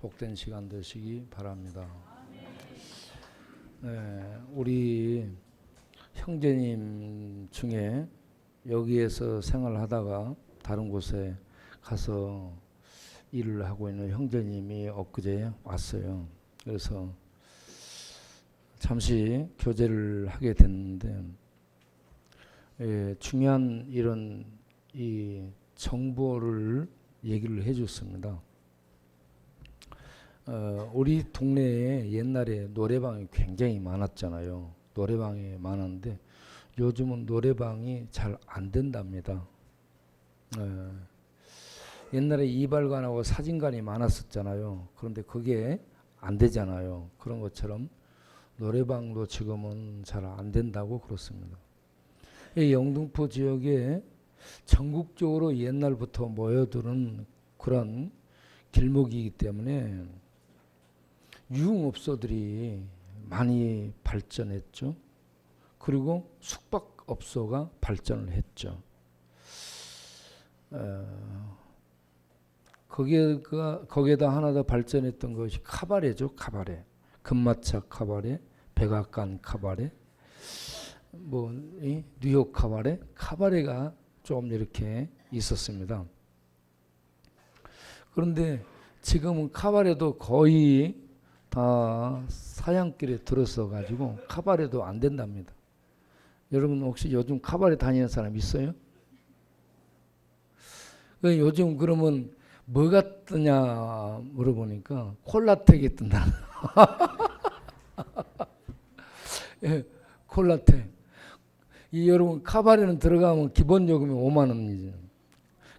복된 시간 되시기 바랍니다. 네, 우리 형제님 중에 여기에서 생활하다가 다른 곳에 가서 일을 하고 있는 형제님이 엊그제 왔어요. 그래서 잠시 교제를 하게 됐는데, 중요한 이런 이 정보를 얘기를 해줬습니다. 우리 동네에 옛날에 노래방이 굉장히 많았잖아요. 노래방이 많았는데 요즘은 노래방이 잘 안 된답니다. 옛날에 이발관하고 사진관이 많았었잖아요. 그런데 그게 안 되잖아요. 그런 것처럼 노래방도 지금은 잘 안 된다고 그렇습니다. 이 영등포 지역에 전국적으로 옛날부터 모여드는 그런 길목이기 때문에 유흥업소들이 많이 발전했죠. 그리고 숙박업소가 발전을 했죠. 거기에다 하나 더 발전했던 것이 카바레죠. 카바레. 금마차 카바레, 백악관 카바레, 뉴욕 카바레, 카바레가 좀 이렇게 있었습니다. 그런데 지금은 카바레도 거의 다 사양길에 들어서 가지고 카바레도 안 된답니다. 여러분 혹시 요즘 카바레 다니는 사람 있어요? 요즘 그러면 뭐가 뜨냐 물어보니까 콜라텍이 뜬다. 예, 콜라텍. 여러분 카바레는 들어가면 기본 요금이 5만 원이죠.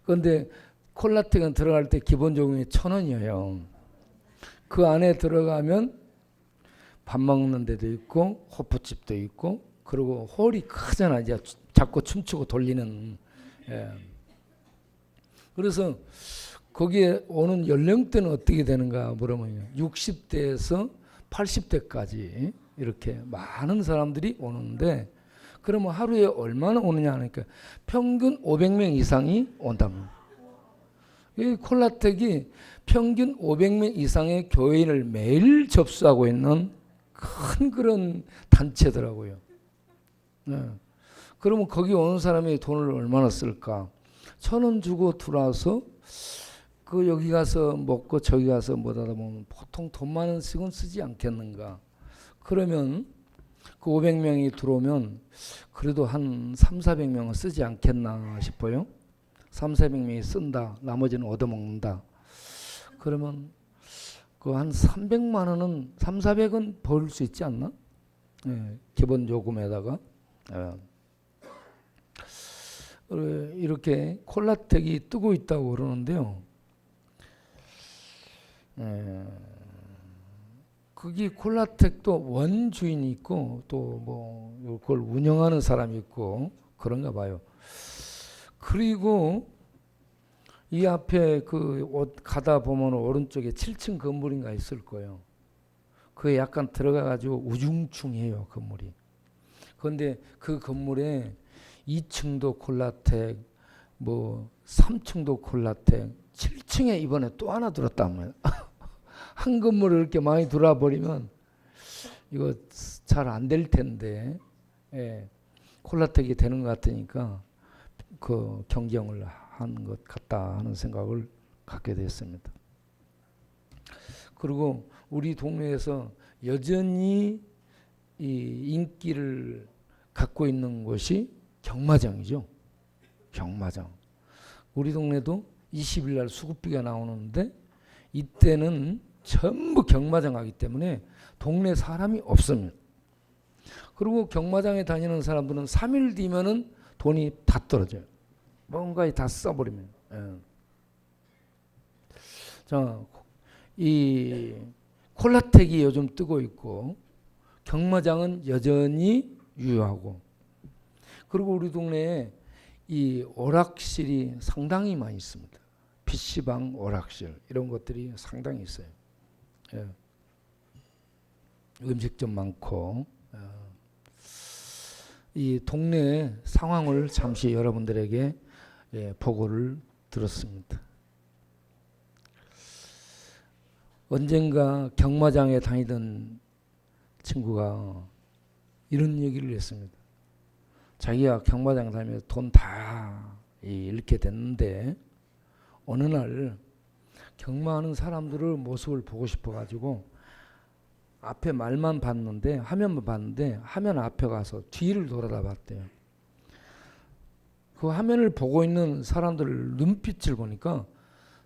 그런데 콜라텍은 들어갈 때 기본 요금이 1,000원이에요. 그 안에 들어가면 밥 먹는 데도 있고 호프집도 있고, 그리고 홀이 크잖아. 이제 자꾸 춤추고 돌리는. 그래서 거기에 오는 연령대는 어떻게 되는가 물으면 60대에서 80대까지 이렇게 많은 사람들이 오는데, 그러면 하루에 얼마나 오느냐 하니까 평균 500명 이상이 온답니다. 이 콜라텍이 평균 500명 이상의 교인을 매일 접수하고 있는 큰 그런 단체더라고요. 그러면 거기 오는 사람이 돈을 얼마나 쓸까? 1,000원 주고 들어와서 그 여기 가서 먹고 저기 가서 뭐하다 보면 보통 돈만 원씩은 쓰지 않겠는가? 그러면 그 500명이 들어오면 그래도 한 3,400명은 쓰지 않겠나 싶어요. 3,400명이 쓴다. 나머지는 얻어먹는다. 그러면 그 한 300만 원은 3,400은 벌 수 있지 않나? 기본 요금에다가. 이렇게 콜라텍이 뜨고 있다고 그러는데요. 거기 콜라텍도 원주인이 있고 또 뭐 그걸 운영하는 사람이 있고 그런가 봐요. 그리고 이 앞에 가다 보면 오른쪽에 7층 건물인가 있을 거예요. 그게 약간 들어가가지고 우중충해요, 건물이. 그런데 그 건물에 2층도 콜라텍, 3층도 콜라텍, 7층에 이번에 또 하나 들었다면 한 건물을 이렇게 많이 들어버리면 이거 잘 안 될 텐데, 콜라텍이 되는 것 같으니까 그 경쟁을 한 것 같다 하는 생각을 갖게 됐습니다. 그리고 우리 동네에서 여전히 이 인기를 갖고 있는 곳이 경마장이죠. 경마장. 우리 동네도 20일 날 수급비가 나오는데 이때는 전부 경마장 하기 때문에 동네 사람이 없습니다. 그리고 경마장에 다니는 사람들은 3일 뒤면은 돈이 다 떨어져요. 뭔가에 다 써버리면. 자, 이 콜라텍이 요즘 뜨고 있고 경마장은 여전히 유효하고, 그리고 우리 동네에 이 오락실이 상당히 많이 있습니다. PC방, 오락실 이런 것들이 상당히 있어요. 음식점 많고. 이 동네 상황을 잠시 여러분들에게 보고를 들었습니다. 언젠가 경마장에 다니던 친구가 이런 얘기를 했습니다. 자기가 경마장 다니면서 돈 다 잃게 됐는데 어느 날 경마하는 사람들의 모습을 보고 싶어가지고 앞에 말만 봤는데, 화면만 봤는데 화면 앞에 가서 뒤를 돌아다 봤대요. 그 화면을 보고 있는 사람들 눈빛을 보니까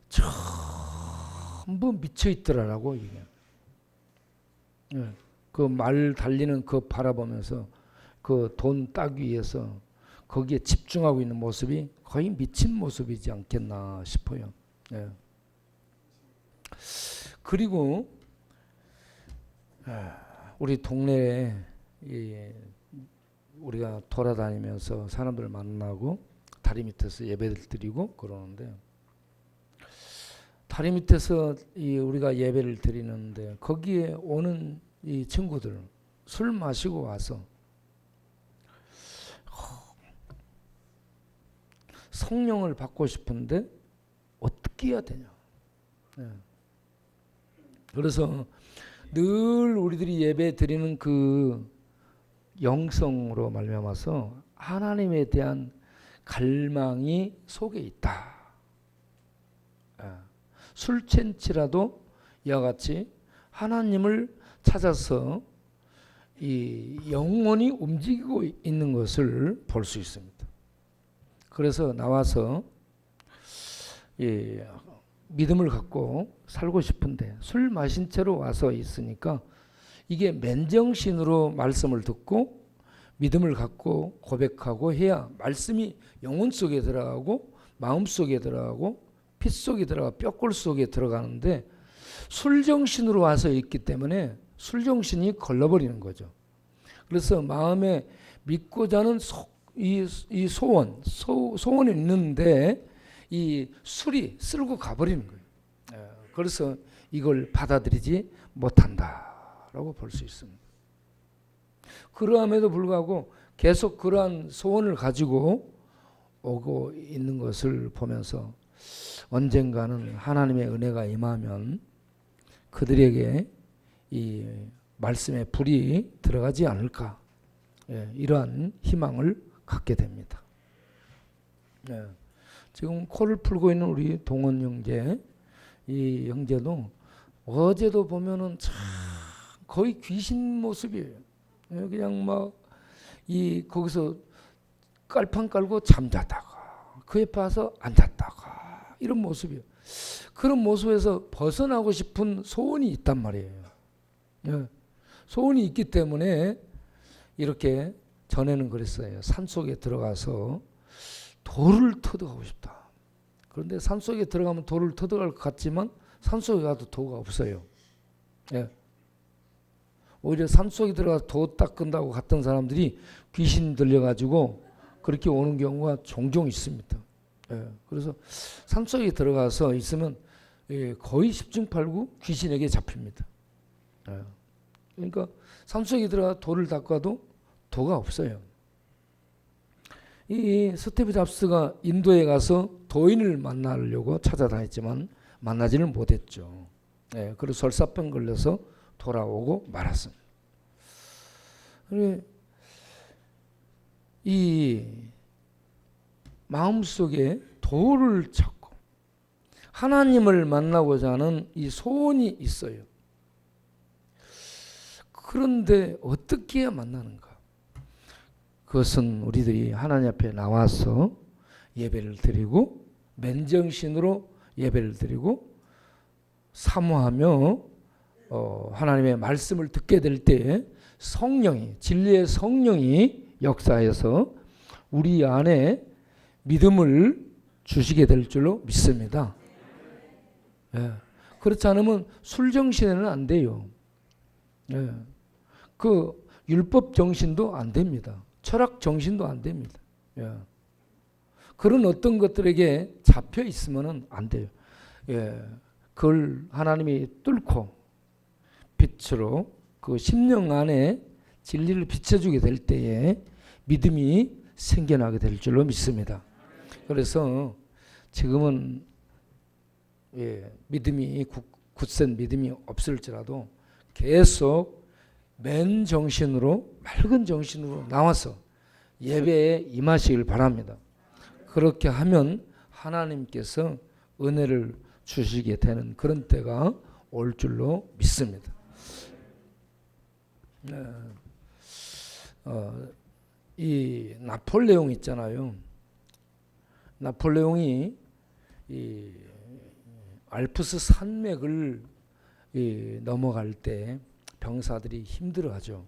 전부 미쳐 있더라라고 이게. 예. 그 말 달리는 그 바라보면서 그 돈 따기 위해서 거기에 집중하고 있는 모습이 거의 미친 모습이지 않겠나 싶어요. 예. 그리고 우리 동네에 우리가 돌아다니면서 사람들 만나고 다리 밑에서 예배를 드리고 그러는데, 다리 밑에서 우리가 예배를 드리는데 거기에 오는 이 친구들 술 마시고 와서 성령을 받고 싶은데 어떻게 해야 되냐. 그래서 늘 우리들이 예배 드리는 그 영성으로 말미암아서 하나님에 대한 갈망이 속에 있다. 술 취한지라도 이와 같이 하나님을 찾아서 이 영혼이 움직이고 있는 것을 볼 수 있습니다. 그래서 나와서 믿음을 갖고 살고 싶은데 술 마신 채로 와서 있으니까 이게 맨정신으로 말씀을 듣고 믿음을 갖고 고백하고 해야 말씀이 영혼 속에 들어가고 마음 속에 들어가고 피 속에 들어가 뼈골 속에 들어가는데, 술정신으로 와서 있기 때문에 술정신이 걸러버리는 거죠. 그래서 마음에 믿고자 하는 이 소원이 있는데 이 술이 쓸고 가버리는 거예요. 그래서 이걸 받아들이지 못한다라고 볼 수 있습니다. 그러함에도 불구하고 계속 그러한 소원을 가지고 오고 있는 것을 보면서 언젠가는 하나님의 은혜가 임하면 그들에게 이 말씀의 불이 들어가지 않을까, 이러한 희망을 갖게 됩니다. 지금 코를 풀고 있는 우리 동원 형제, 이 형제도 어제도 보면은 참 거의 귀신 모습이에요. 그냥 막 거기서 깔판 깔고 잠자다가 그 옆에 와서 앉았다가 이런 모습이에요. 그런 모습에서 벗어나고 싶은 소원이 있단 말이에요. 소원이 있기 때문에 이렇게 전에는 그랬어요. 산속에 들어가서 돌을 터득하고 싶다. 그런데 산속에 들어가면 돌을 터득할 것 같지만 산속에 가도 도가 없어요. 오히려 산속에 들어가서 도 닦은다고 갔던 사람들이 귀신 들려가지고 그렇게 오는 경우가 종종 있습니다. 그래서 산속에 들어가서 있으면 거의 10중 8구 귀신에게 잡힙니다. 그러니까 산속에 들어가 돌을 닦아도 도가 없어요. 이 스티브 잡스가 인도에 가서 도인을 만나려고 찾아다녔지만 만나지는 못했죠. 그래서 설사병 걸려서 돌아오고 말았습니다. 이 마음속에 도를 찾고 하나님을 만나고자 하는 이 소원이 있어요. 그런데 어떻게 해야 만나는가? 그것은 우리들이 하나님 앞에 나와서 예배를 드리고 맨정신으로 예배를 드리고 사모하며 하나님의 말씀을 듣게 될 때 성령이, 진리의 성령이 역사해서 우리 안에 믿음을 주시게 될 줄로 믿습니다. 그렇지 않으면 술정신에는 안 돼요. 그 율법 정신도 안 됩니다. 철학 정신도 안 됩니다. 그런 어떤 것들에게 잡혀 있으면 안 돼요. 그걸 하나님이 뚫고 빛으로 그 심령 안에 진리를 비춰주게 될 때에 믿음이 생겨나게 될 줄로 믿습니다. 그래서 지금은 믿음이 굳센 믿음이 없을지라도 계속 맨 정신으로, 맑은 정신으로 나와서 예배에 임하시길 바랍니다. 그렇게 하면 하나님께서 은혜를 주시게 되는 그런 때가 올 줄로 믿습니다. 이 나폴레옹 있잖아요. 나폴레옹이 이 알프스 산맥을 넘어갈 때 병사들이 힘들어하죠.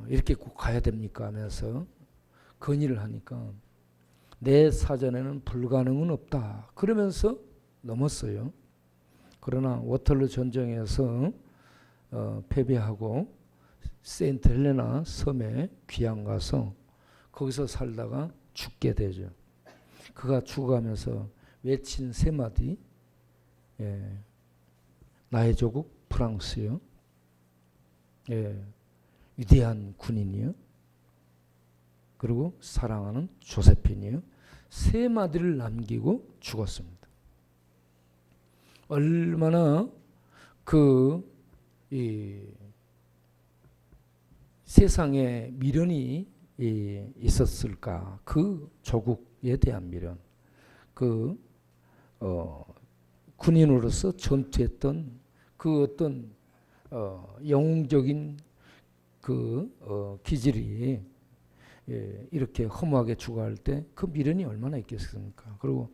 이렇게 꼭 가야 됩니까 하면서 건의를 하니까 내 사전에는 불가능은 없다 그러면서 넘었어요. 그러나 워털루 전쟁에서 패배하고 세인트 헬레나 섬에 귀양 가서 거기서 살다가 죽게 되죠. 그가 죽어가면서 외친 세 마디, 나의 조국 프랑스요, 위대한 군인이요, 그리고 사랑하는 조세핀이요, 세 마디를 남기고 죽었습니다. 얼마나 세상에 미련이 있었을까. 그 조국에 대한 미련, 군인으로서 전투했던 그 어떤 영웅적인 기질이 이렇게 허무하게 죽어갈 때 그 미련이 얼마나 있겠습니까? 그리고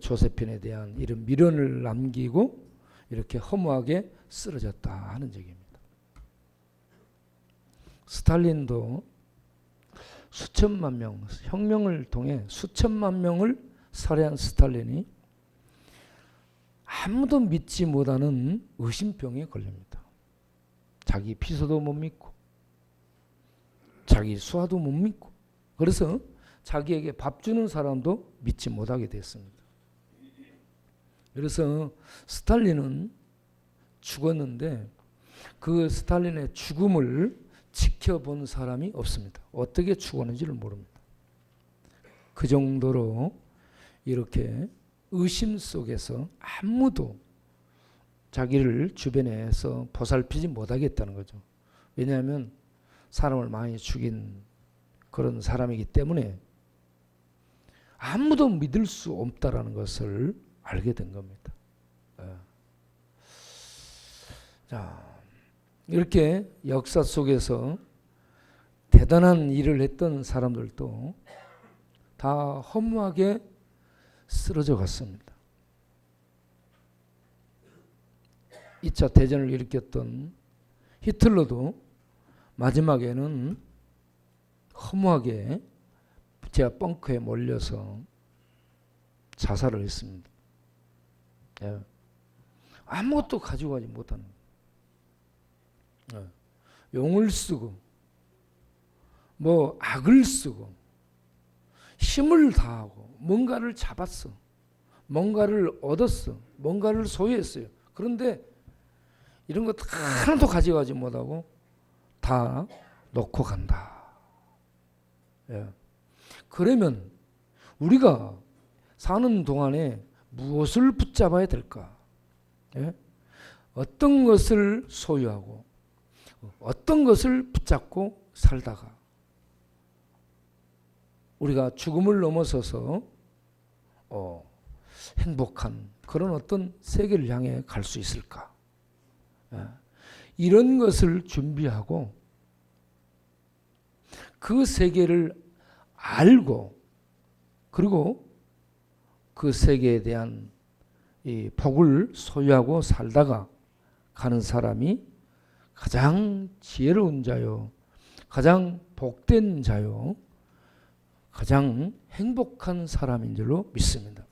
조세핀에 대한 이런 미련을 남기고 이렇게 허무하게 쓰러졌다 하는 얘기입니다. 스탈린도 수천만 명, 혁명을 통해 수천만 명을 살해한 스탈린이 아무도 믿지 못하는 의심병에 걸립니다. 자기 비서도 못 믿고 자기 수하도 못 믿고, 그래서 자기에게 밥 주는 사람도 믿지 못하게 됐습니다. 그래서 스탈린은 죽었는데 그 스탈린의 죽음을 지켜본 사람이 없습니다. 어떻게 죽었는지를 모릅니다. 그 정도로 이렇게 의심 속에서 아무도 자기를 주변에서 보살피지 못하겠다는 거죠. 왜냐하면 사람을 많이 죽인 그런 사람이기 때문에 아무도 믿을 수 없다라는 것을 알게 된 겁니다. 자, 이렇게 역사 속에서 대단한 일을 했던 사람들도 다 허무하게 쓰러져 갔습니다. 2차 대전을 일으켰던 히틀러도 마지막에는 허무하게 지하 벙커에 몰려서 자살을 했습니다. 아무것도 가지고 가지 못하는, 용을 쓰고 뭐 악을 쓰고 힘을 다하고 뭔가를 잡았어, 뭔가를 얻었어, 뭔가를 소유했어요. 그런데 이런 것 하나도 가져가지 못하고 다 놓고 간다. 그러면 우리가 사는 동안에 무엇을 붙잡아야 될까? 어떤 것을 소유하고 어떤 것을 붙잡고 살다가 우리가 죽음을 넘어서서 행복한 그런 어떤 세계를 향해 갈 수 있을까? 이런 것을 준비하고 그 세계를 알고 그리고 그 세계에 대한 이 복을 소유하고 살다가 가는 사람이 가장 지혜로운 자요, 가장 복된 자요, 가장 행복한 사람인 줄로 믿습니다.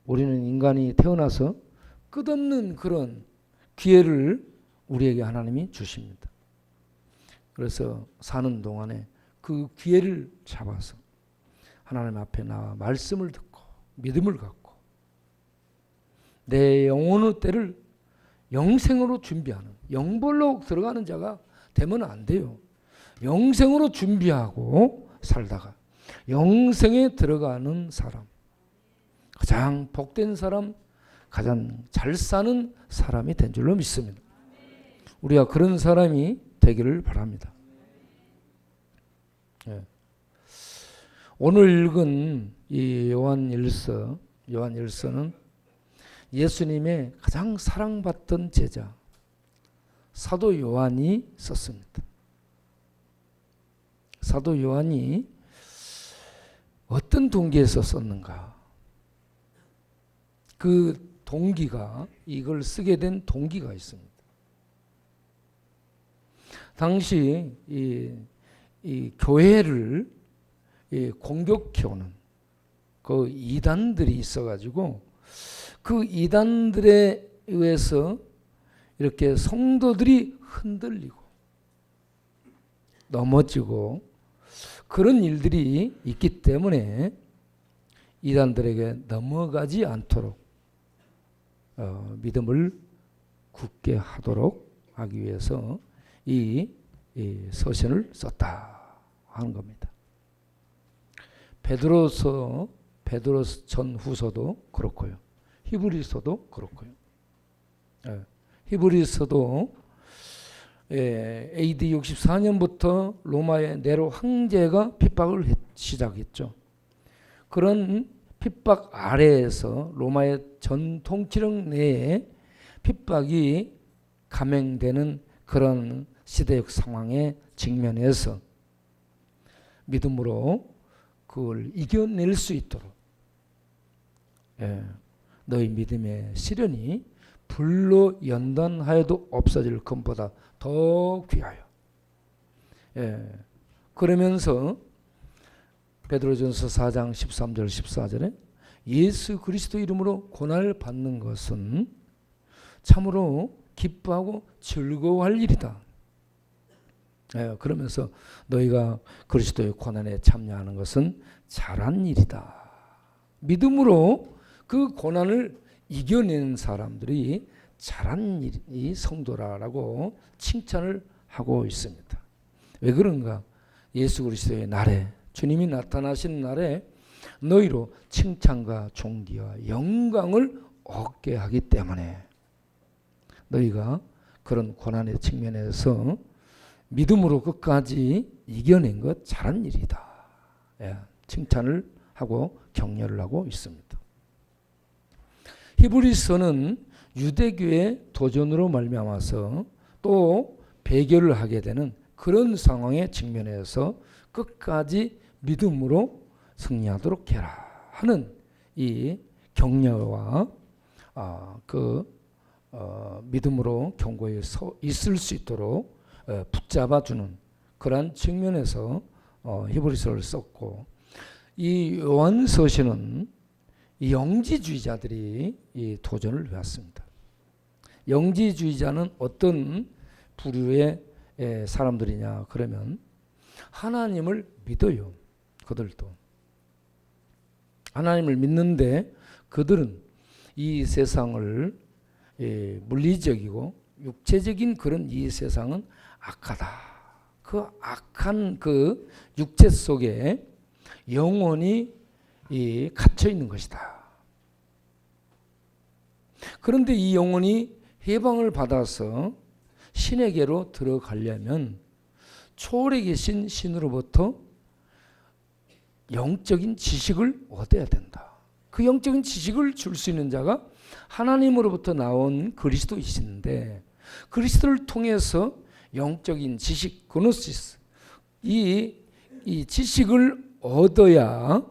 우리는 인간이 태어나서 끝없는 그런 기회를 우리에게 하나님이 주십니다. 그래서 사는 동안에 그 기회를 잡아서 하나님 앞에 나와 말씀을 듣고 믿음을 갖고 내 영혼의 때를 영생으로 준비하는, 영벌로 들어가는 자가 되면 안 돼요. 영생으로 준비하고 살다가 영생에 들어가는 사람, 가장 복된 사람, 가장 잘 사는 사람이 된 줄로 믿습니다. 우리가 그런 사람이 되기를 바랍니다. 예. 오늘 읽은 이 요한일서는 예수님의 가장 사랑받던 제자 사도 요한이 썼습니다. 사도 요한이 어떤 동기에서 썼는가? 그 동기가, 이걸 쓰게 된 동기가 있습니다. 당시 이 교회를 공격해오는 그 이단들이 있어가지고 그 이단들에 의해서 이렇게 성도들이 흔들리고 넘어지고 그런 일들이 있기 때문에 이단들에게 넘어가지 않도록 믿음을 굳게 하도록 하기 위해서 이 서신을 썼다 하는 겁니다. 베드로서 전후서도 그렇고요. 히브리서도 그렇고요. 히브리서도 AD 64년부터 로마의 네로 황제가 핍박을 시작했죠. 그런 핍박 아래에서 로마의 전 통치력 내에 핍박이 감행되는 그런 시대적 상황에 직면해서 믿음으로 그걸 이겨낼 수 있도록 너희 믿음의 시련이 불로 연단하여도 없어질 것보다 더 귀하여. 그러면서 베드로전서 4장 13절 14절에 예수 그리스도 이름으로 고난을 받는 것은 참으로 기뻐하고 즐거워할 일이다. 그러면서 너희가 그리스도의 고난에 참여하는 것은 잘한 일이다. 믿음으로 그 고난을 이겨내는 사람들이 잘한 일이 성도라라고 칭찬을 하고 있습니다. 왜 그런가? 예수 그리스도의 날에, 주님이 나타나신 날에 너희로 칭찬과 존귀와 영광을 얻게 하기 때문에 너희가 그런 고난의 측면에서 믿음으로 끝까지 이겨낸 것 잘한 일이다. 칭찬을 하고 격려를 하고 있습니다. 히브리서는 유대교의 도전으로 말미암아서 또 배교를 하게 되는 그런 상황에 직면해서 끝까지 믿음으로 승리하도록 해라 하는 이 격려와 믿음으로 경고에 서 있을 수 있도록 붙잡아주는 그러한 측면에서 히브리서를 썼고, 이 요한서신은 이 영지주의자들이 이 도전을 해왔습니다. 영지주의자는 어떤 부류의 사람들이냐 그러면 하나님을 믿어요. 그들도 하나님을 믿는데 그들은 이 세상을 물리적이고 육체적인 그런 이 세상은 악하다. 그 악한 그 육체 속에 영혼이 갇혀 있는 것이다. 그런데 이 영혼이 해방을 받아서 신에게로 들어가려면 초월에 계신 신으로부터 영적인 지식을 얻어야 된다. 그 영적인 지식을 줄 수 있는 자가 하나님으로부터 나온 그리스도이신데, 그리스도를 통해서 영적인 지식, 그노시스, 이 지식을 얻어야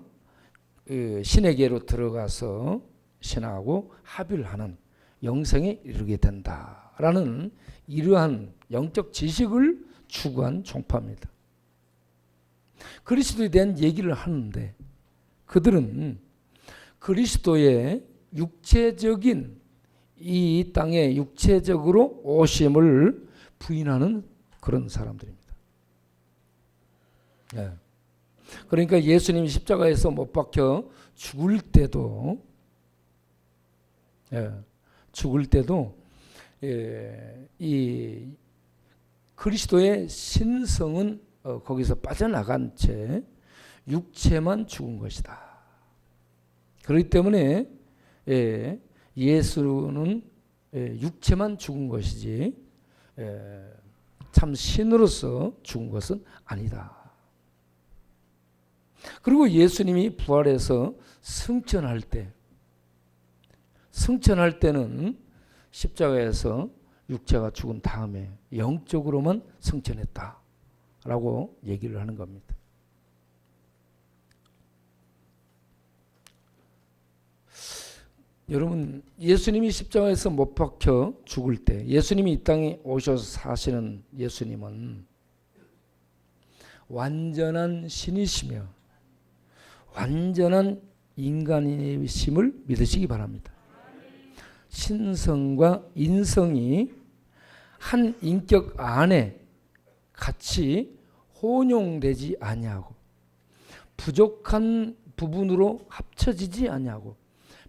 신에게로 들어가서 신하고 합의를 하는 영생에 이르게 된다라는 이러한 영적 지식을 추구한 종파입니다. 그리스도에 대한 얘기를 하는데 그들은 그리스도의 육체적인 이 땅에 육체적으로 오심을 부인하는 그런 사람들입니다. 그러니까 예수님이 십자가에서 못 박혀 죽을 때도 이 그리스도의 신성은 거기서 빠져나간 채 육체만 죽은 것이다. 그렇기 때문에 예수는 육체만 죽은 것이지 참 신으로서 죽은 것은 아니다. 그리고 예수님이 부활해서 승천할 때는 십자가에서 육체가 죽은 다음에 영적으로만 승천했다라고 얘기를 하는 겁니다. 여러분, 예수님이 십자가에서 못 박혀 죽을 때, 예수님이 이 땅에 오셔서 사시는 예수님은 완전한 신이시며 완전한 인간이심을 믿으시기 바랍니다. 신성과 인성이 한 인격 안에 같이 혼용되지 아니하고 부족한 부분으로 합쳐지지 아니하고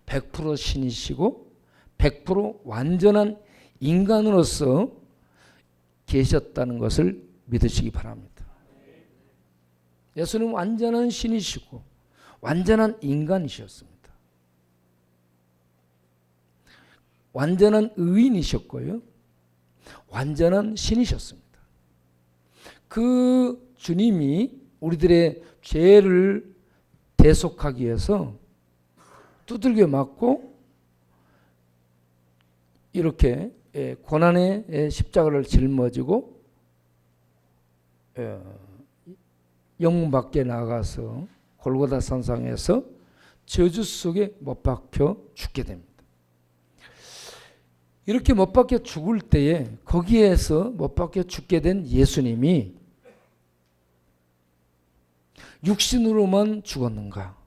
100% 신이시고 100% 완전한 인간으로서 계셨다는 것을 믿으시기 바랍니다. 예수는 완전한 신이시고 완전한 인간이셨습니다. 완전한 의인이셨고요. 완전한 신이셨습니다. 그 주님이 우리들의 죄를 대속하기 위해서 두들겨 맞고 이렇게 고난의 십자가를 짊어지고 영문 밖에 나가서 골고다 산상에서 저주 속에 못 박혀 죽게 됩니다. 이렇게 못 박혀 죽을 때에 거기에서 못 박혀 죽게 된 예수님이 육신으로만 죽었는가?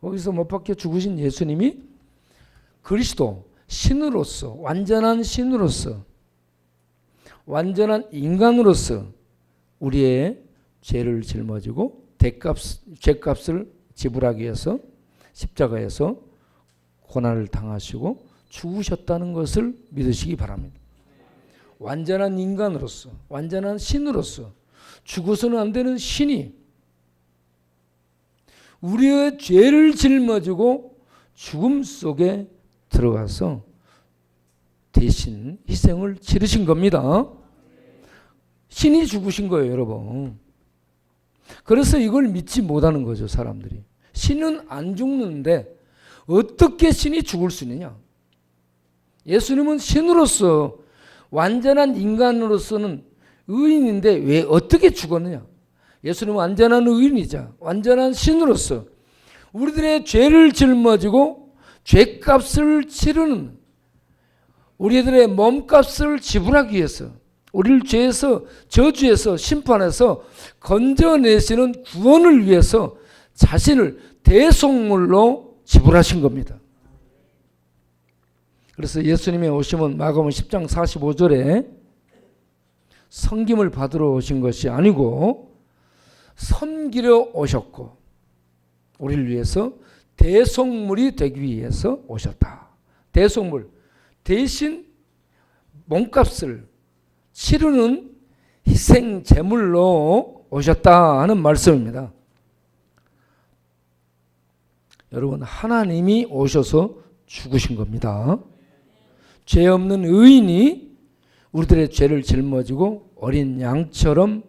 거기서 못 박혀 죽으신 예수님이 그리스도 신으로서 완전한 신으로서 완전한 인간으로서 우리의 죄를 짊어지고 죄값을 지불하기 위해서 십자가에서 고난을 당하시고 죽으셨다는 것을 믿으시기 바랍니다. 완전한 인간으로서 완전한 신으로서 죽어서는 안 되는 신이 우리의 죄를 짊어지고 죽음 속에 들어가서 대신 희생을 치르신 겁니다. 신이 죽으신 거예요, 여러분. 그래서 이걸 믿지 못하는 거죠, 사람들이. 신은 안 죽는데 어떻게 신이 죽을 수 있느냐? 예수님은 신으로서 완전한 인간으로서는 의인인데 왜 어떻게 죽었느냐? 예수님은 완전한 의인이자 완전한 신으로서 우리들의 죄를 짊어지고 죄값을 치르는 우리들의 몸값을 지불하기 위해서 우리를 죄에서 저주에서 심판에서 건져내시는 구원을 위해서 자신을 대속물로 지불하신 겁니다. 그래서 예수님이 오시면 마가복음 10장 45절에 섬김을 받으러 오신 것이 아니고 섬기려 오셨고 우리를 위해서 대속물이 되기 위해서 오셨다. 대속물, 대신 몸값을 치르는 희생 제물로 오셨다 하는 말씀입니다. 여러분, 하나님이 오셔서 죽으신 겁니다. 죄 없는 의인이 우리들의 죄를 짊어지고 어린 양처럼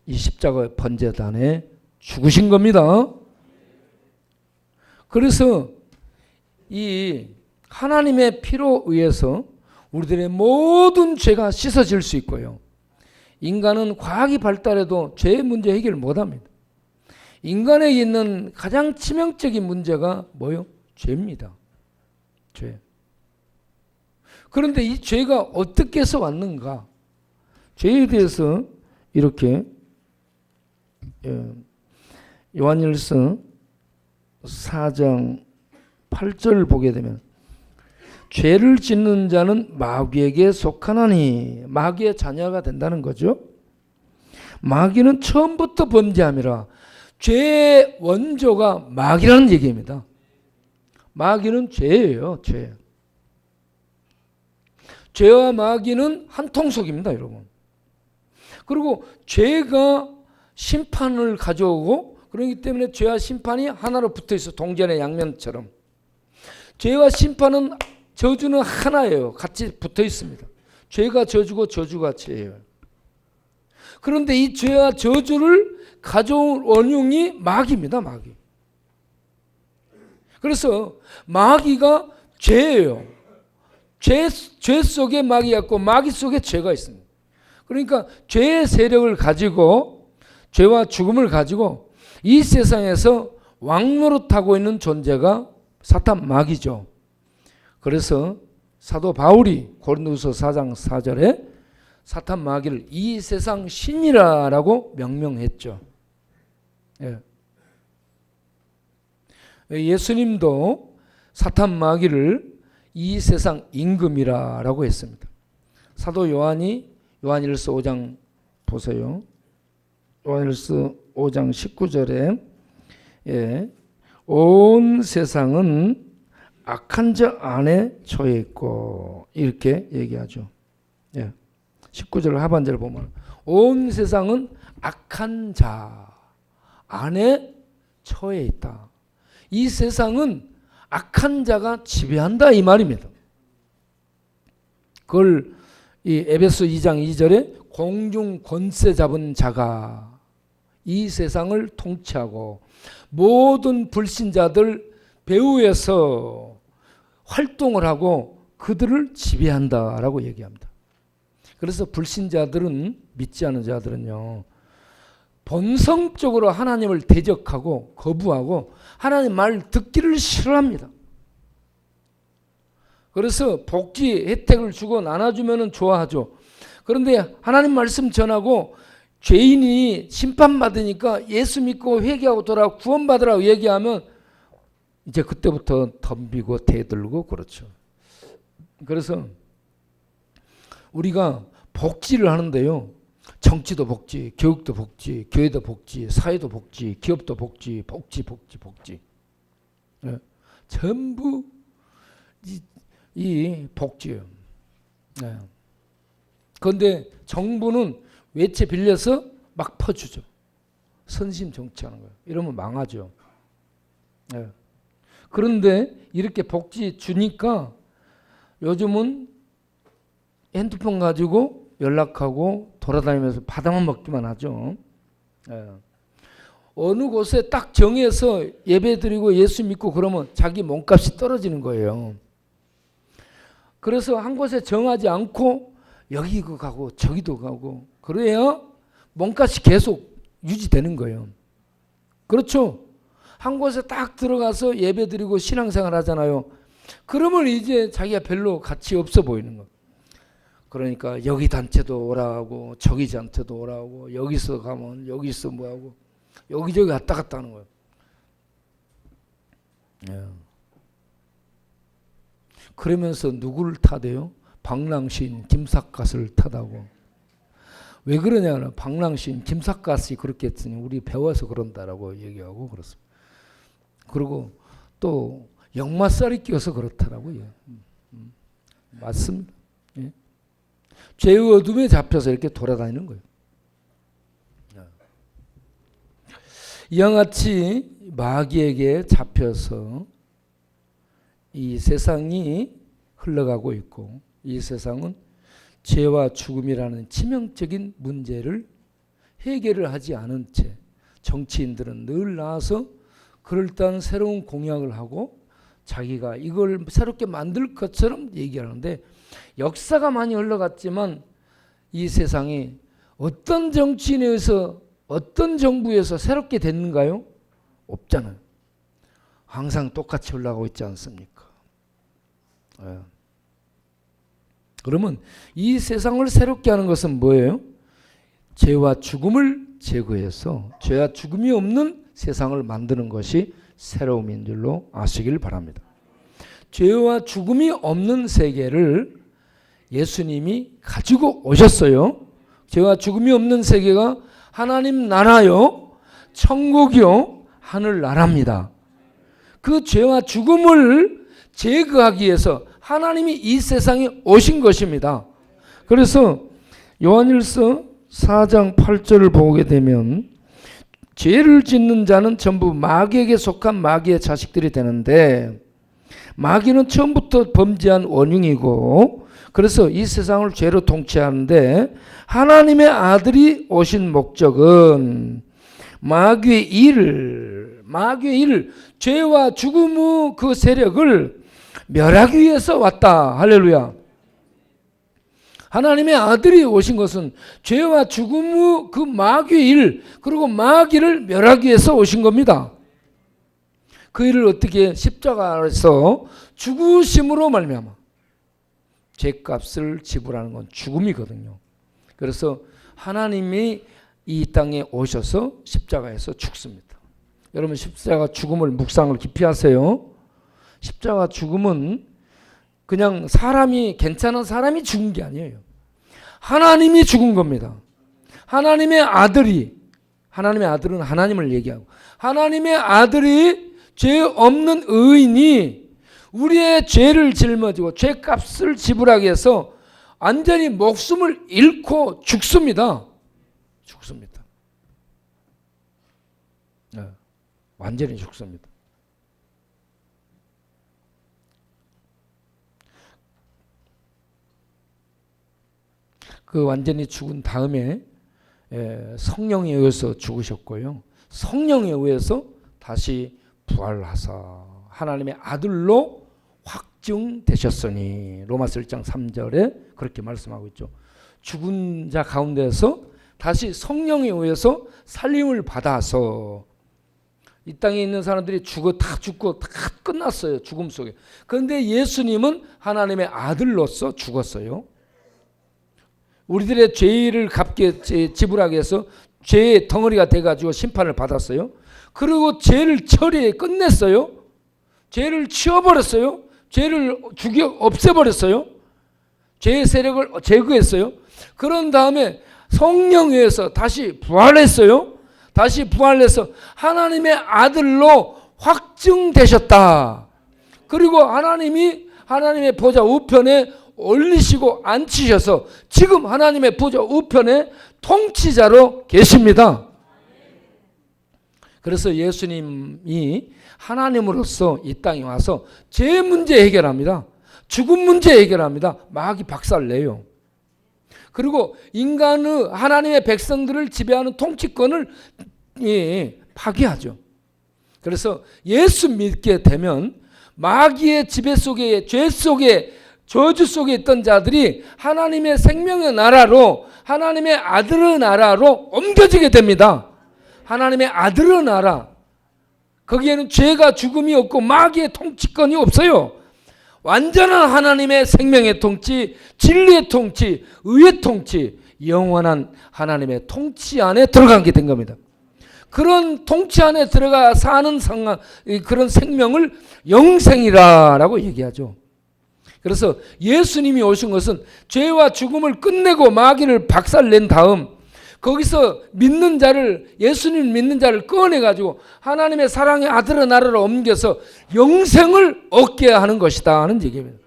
이 십자가 번제단에 죽으신 겁니다. 그래서 이 하나님의 피로 의해서 우리들의 모든 죄가 씻어질 수 있고요. 인간은 과학이 발달해도 죄의 문제 해결을 못합니다. 인간에게 있는 가장 치명적인 문제가 뭐요? 죄입니다. 죄. 그런데 이 죄가 어떻게 해서 왔는가? 죄에 대해서 이렇게 요한일서 4장 8절 보게 되면 죄를 짓는 자는 마귀에게 속하나니 마귀의 자녀가 된다는 거죠. 마귀는 처음부터 범죄함이라. 죄의 원조가 마귀라는 얘기입니다. 마귀는 죄예요. 죄. 죄와 마귀는 한 통속입니다, 여러분. 그리고 죄가 심판을 가져오고 그렇기 때문에 죄와 심판이 하나로 붙어 있어. 동전의 양면처럼. 죄와 심판은 저주는 하나예요. 같이 붙어 있습니다. 죄가 저주고 저주가 죄예요. 그런데 이 죄와 저주를 가져온 원흉이 마귀입니다. 마귀. 그래서 마귀가 죄예요. 죄 속에 마귀가 있고 마귀 속에 죄가 있습니다. 그러니까 죄의 세력을 가지고 죄와 죽음을 가지고 이 세상에서 왕노릇하고 있는 존재가 사탄 마귀죠. 그래서 사도 바울이 고린도후서 4장 4절에 사탄 마귀를 이 세상 신이라고 명명했죠. 예. 예수님도 사탄 마귀를 이 세상 임금이라고 했습니다. 사도 요한이 요한일서 5장 보세요. 요한일서 5장 19절에 예, 온 세상은 악한 자 안에 처해 있고 이렇게 얘기하죠. 예. 19절 하반절 보면 온 세상은 악한 자 안에 처해 있다. 이 세상은 악한 자가 지배한다 이 말입니다. 그걸 이 에베소 2장 2절에 공중 권세 잡은 자가 이 세상을 통치하고 모든 불신자들 배후에서 활동을 하고 그들을 지배한다라고 얘기합니다. 그래서 불신자들은 믿지 않은 자들은요 본성적으로 하나님을 대적하고 거부하고 하나님 말 듣기를 싫어합니다. 그래서 복지 혜택을 주고 나눠주면 좋아하죠. 그런데 하나님 말씀 전하고 죄인이 심판받으니까 예수 믿고 회개하고 돌아와 구원받으라고 얘기하면 이제 그때부터 덤비고 대들고 그렇죠. 그래서 우리가 복지를 하는데요. 정치도 복지, 교육도 복지, 교회도 복지, 사회도 복지, 기업도 복지, 복지. 네. 전부 이 복지예요. 네. 그런데 정부는 외채 빌려서 막 퍼주죠. 선심 정치하는 거예요. 이러면 망하죠. 네. 그런데 이렇게 복지 주니까 요즘은 핸드폰 가지고 연락하고 돌아다니면서 받아만 먹기만 하죠. 예. 어느 곳에 딱 정해서 예배 드리고 예수 믿고 그러면 자기 몸값이 떨어지는 거예요. 그래서 한 곳에 정하지 않고 여기도 가고 저기도 가고 그래야 몸값이 계속 유지되는 거예요. 그렇죠? 한 곳에 딱 들어가서 예배 드리고 신앙생활 하잖아요. 그러면 이제 자기가 별로 가치 없어 보이는 거예요. 그러니까 여기 단체도 오라고 저기 단체도 오라고 여기서 가면 여기서 뭐하고 여기저기 왔다 갔다 하는 거예요. 예. 그러면서 누구를 탓해요? 방랑시인 김삿갓을 탓하고. 왜 그러냐면 방랑시인 김삿갓이 그렇게 했으니 우리 배워서 그런다라고 얘기하고 그렇습니다. 그리고 또 역마살이 끼어서 그렇다라고요. 맞습니다. 예. 죄의 어둠에 잡혀서 이렇게 돌아다니는 거예요. 이와 같이 마귀에게 잡혀서 이 세상이 흘러가고 있고 이 세상은 죄와 죽음이라는 치명적인 문제를 해결을 하지 않은 채 정치인들은 늘 나와서 그럴듯한 새로운 공약을 하고 자기가 이걸 새롭게 만들 것처럼 얘기하는데 역사가 많이 흘러갔지만 이 세상이 어떤 정치인에 의해서 어떤 정부에서 새롭게 됐는가요? 없잖아요. 항상 똑같이 올라가고 있지 않습니까? 네. 그러면 이 세상을 새롭게 하는 것은 뭐예요? 죄와 죽음을 제거해서 죄와 죽음이 없는 세상을 만드는 것이 새로움인 줄로 아시길 바랍니다. 죄와 죽음이 없는 세계를 예수님이 가지고 오셨어요. 죄와 죽음이 없는 세계가 하나님 나라요, 천국이요, 하늘 나라입니다. 그 죄와 죽음을 제거하기 위해서 하나님이 이 세상에 오신 것입니다. 그래서 요한일서 4장 8절을 보게 되면 죄를 짓는 자는 전부 마귀에게 속한 마귀의 자식들이 되는데, 마귀는 처음부터 범죄한 원흉이고, 그래서 이 세상을 죄로 통치하는데, 하나님의 아들이 오신 목적은 마귀의 일을, 죄와 죽음의 그 세력을 멸하기 위해서 왔다. 할렐루야. 하나님의 아들이 오신 것은 죄와 죽음의 그 마귀의 일, 그리고 마귀를 멸하기 위해서 오신 겁니다. 그 일을 어떻게? 십자가에서 죽으심으로 말미암아. 죄값을 지불하는 건 죽음이거든요. 그래서 하나님이 이 땅에 오셔서 십자가에서 죽습니다. 여러분, 십자가 죽음을 묵상을 깊이 하세요. 십자가 죽음은 그냥 사람이, 괜찮은 사람이 죽은 게 아니에요. 하나님이 죽은 겁니다. 하나님의 아들은 하나님을 얘기하고, 하나님의 아들이 죄 없는 의인이 우리의 죄를 짊어지고 죄값을 지불하기 위해서 완전히 목숨을 잃고 죽습니다. 네, 완전히 죽습니다. 그 완전히 죽은 다음에 성령에 의해서 죽으셨고요. 성령에 의해서 다시 부활하사 하나님의 아들로 확증되셨으니, 로마서 1장 3절에 그렇게 말씀하고 있죠. 죽은 자 가운데서 다시 성령에 의해서 살림을 받아서, 이 땅에 있는 사람들이 다 죽고 다 끝났어요. 죽음 속에. 그런데 예수님은 하나님의 아들로서 죽었어요. 우리들의 죄를 갚게 지불하기 위해서 죄의 덩어리가 돼가지고 심판을 받았어요. 그리고 죄를 처리해 끝냈어요. 죄를 치워버렸어요. 죄를 없애버렸어요. 죄의 세력을 제거했어요. 그런 다음에 성령에서 다시 부활했어요. 다시 부활해서 하나님의 아들로 확증되셨다. 그리고 하나님이 하나님의 보좌 우편에 올리시고 앉히셔서 지금 하나님의 보좌 우편에 통치자로 계십니다. 그래서 예수님이 하나님으로서 이 땅에 와서 죄 문제 해결합니다. 죽음 문제 해결합니다. 마귀 박살내요. 그리고 인간의, 하나님의 백성들을 지배하는 통치권을 파괴하죠. 그래서 예수 믿게 되면 마귀의 지배 속에, 죄 속에, 저주 속에 있던 자들이 하나님의 생명의 나라로, 하나님의 아들의 나라로 옮겨지게 됩니다. 하나님의 아들의 나라, 거기에는 죄가 죽음이 없고 마귀의 통치권이 없어요. 완전한 하나님의 생명의 통치, 진리의 통치, 의의 통치, 영원한 하나님의 통치 안에 들어가게 된 겁니다. 그런 통치 안에 들어가 사는 상황, 그런 생명을 영생이라고 얘기하죠. 그래서 예수님이 오신 것은 죄와 죽음을 끝내고 마귀를 박살낸 다음, 거기서 믿는 자를, 예수님 믿는 자를 꺼내가지고 하나님의 사랑의 아들의 나라로 옮겨서 영생을 얻게 하는 것이다 하는 얘기입니다.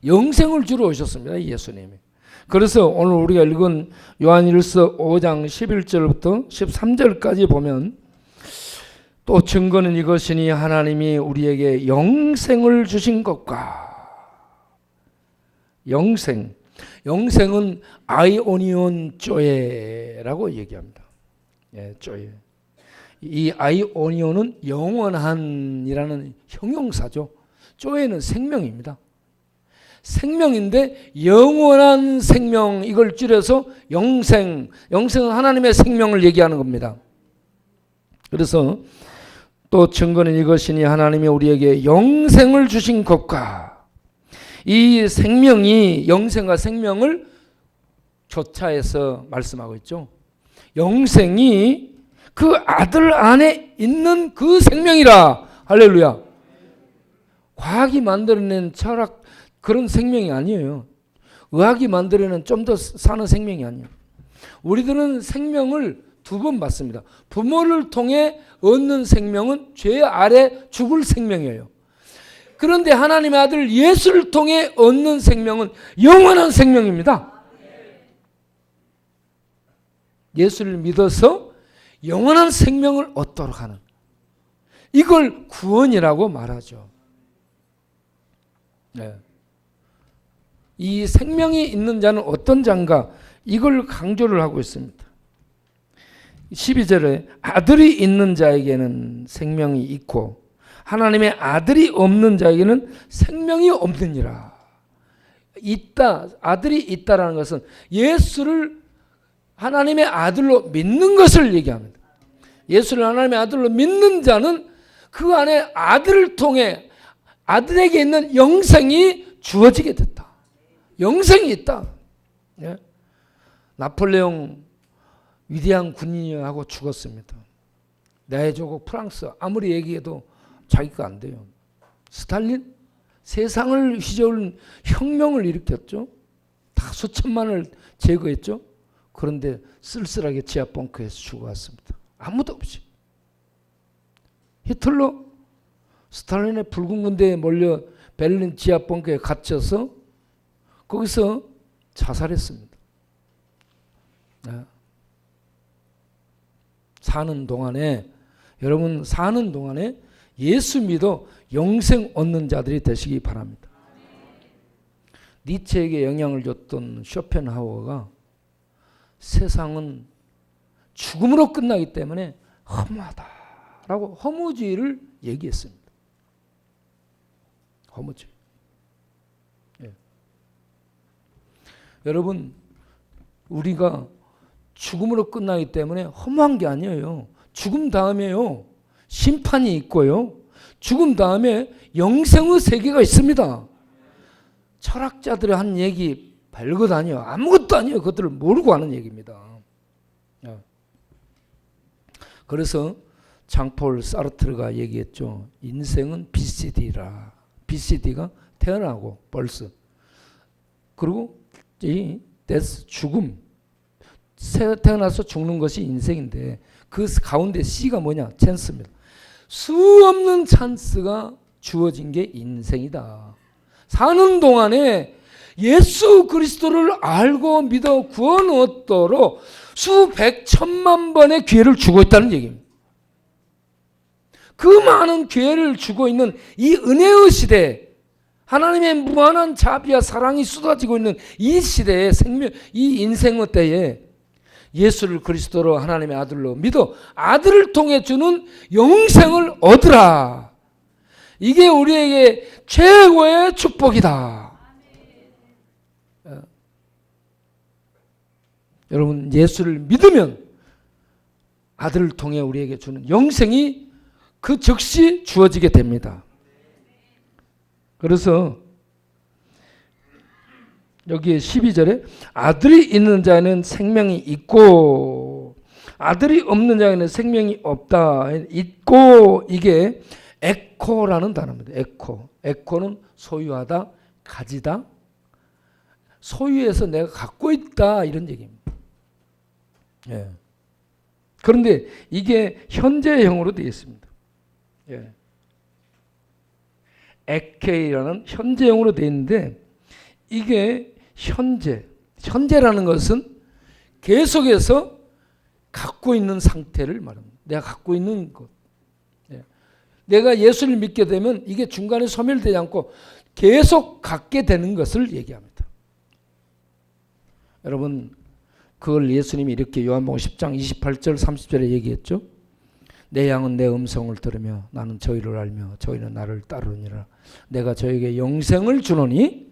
영생을 주러 오셨습니다, 예수님이. 그래서 오늘 우리가 읽은 요한일서 5장 11절부터 13절까지 보면, 또 증거는 이것이니 하나님이 우리에게 영생을 주신 것과, 영생은 아이오니온 쪼에라고 얘기합니다. 쪼에. 이 아이오니온은 영원한이라는 형용사죠. 쪼에는 생명입니다. 생명인데 영원한 생명, 이걸 줄여서 영생은 하나님의 생명을 얘기하는 겁니다. 그래서 또 증거는 이것이니 하나님이 우리에게 영생을 주신 것과, 이 생명이, 영생과 생명을 교차해서 말씀하고 있죠. 영생이 그 아들 안에 있는 그 생명이라. 할렐루야. 과학이 만들어낸 철학, 그런 생명이 아니에요. 의학이 만들어낸 좀 더 사는 생명이 아니에요. 우리들은 생명을 두 번 받습니다. 부모를 통해 얻는 생명은 죄 아래 죽을 생명이에요. 그런데 하나님의 아들 예수를 통해 얻는 생명은 영원한 생명입니다. 예수를 믿어서 영원한 생명을 얻도록 하는, 이걸 구원이라고 말하죠. 네. 이 생명이 있는 자는 어떤 자인가, 이걸 강조를 하고 있습니다. 12절에 아들이 있는 자에게는 생명이 있고 하나님의 아들이 없는 자에게는 생명이 없느니라. 있다, 아들이 있다라는 것은 예수를 하나님의 아들로 믿는 것을 얘기합니다. 예수를 하나님의 아들로 믿는 자는 그 안에 아들을 통해 아들에게 있는 영생이 주어지게 됐다. 영생이 있다. 예? 나폴레옹 위대한 군인이라고 죽었습니다. 내 조국 프랑스 아무리 얘기해도 자기가 안 돼요. 스탈린 세상을 휘저은 혁명을 일으켰죠. 다 수천만을 제거했죠. 그런데 쓸쓸하게 지하 벙커에서 죽어갔습니다. 아무도 없이. 히틀러 스탈린의 붉은 군대에 몰려 베를린 지하 벙커에 갇혀서 거기서 자살했습니다. 사는 동안에, 여러분 사는 동안에 예수 믿어 영생 얻는 자들이 되시기 바랍니다. 니체에게 영향을 줬던 쇼펜하우어가 세상은 죽음으로 끝나기 때문에 허무하다라고 허무주의를 얘기했습니다. 허무주의. 예. 여러분, 우리가 죽음으로 끝나기 때문에 허무한 게 아니에요. 죽음 다음에요, 심판이 있고요. 죽음 다음에 영생의 세계가 있습니다. 철학자들이 한 얘기 별것 아니에요. 아무것도 아니에요. 그것들을 모르고 하는 얘기입니다. 그래서 장폴 사르트르가 얘기했죠. 인생은 BCD라. BCD가 태어나고 벌써, 그리고 이 데스, 죽음, 태어나서 죽는 것이 인생인데 그 가운데 C가 뭐냐? 찬스입니다. 수없는 찬스가 주어진 게 인생이다. 사는 동안에 예수 그리스도를 알고 믿어 구원 얻도록 수백 천만 번의 기회를 주고 있다는 얘기입니다. 그 많은 기회를 주고 있는 이 은혜의 시대, 하나님의 무한한 자비와 사랑이 쏟아지고 있는 이 시대의 생명, 이 인생의 때에 예수를 그리스도로 하나님의 아들로 믿어 아들을 통해 주는 영생을 얻으라. 이게 우리에게 최고의 축복이다. 여러분, 예수를 믿으면 아들을 통해 우리에게 주는 영생이 그 즉시 주어지게 됩니다. 그래서 여기에 12절에 아들이 있는 자에는 생명이 있고 아들이 없는 자에는 생명이 없다. 있고, 이게 에코라는 단어입니다. 에코. 에코는 소유하다, 가지다, 소유해서 내가 갖고 있다, 이런 얘기입니다. 예. 그런데 이게 현재형으로 되어 있습니다. 예. 에케이라는 현재형으로 되어 있는데 이게 현재라는 것은 계속해서 갖고 있는 상태를 말합니다. 내가 갖고 있는 것. 예. 내가 예수를 믿게 되면 이게 중간에 소멸되지 않고 계속 갖게 되는 것을 얘기합니다. 여러분, 그걸 예수님이 이렇게 요한복음 10장 28절 30절에 얘기했죠. 내 양은 내 음성을 들으며 나는 저희를 알며 저희는 나를 따르느니라. 내가 저에게 영생을 주노니,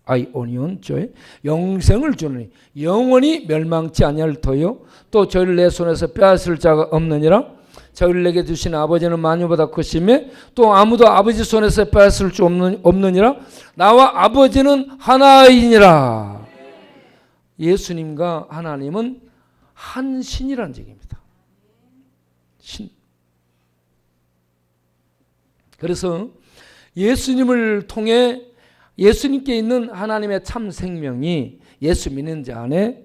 아이오니온 저의 영생을 주노니 영원히 멸망치 아니할 터요 또 저희를 내 손에서 빼앗을 자가 없느니라. 저희를 내게 주신 아버지는 만유보다 크시며 또 아무도 아버지 손에서 빼앗을 수 없느니라. 나와 아버지는 하나이니라. 예수님과 하나님은 한 신이라는 얘기입니다. 신. 그래서 예수님을 통해 예수님께 있는 하나님의 참 생명이 예수 믿는 자 안에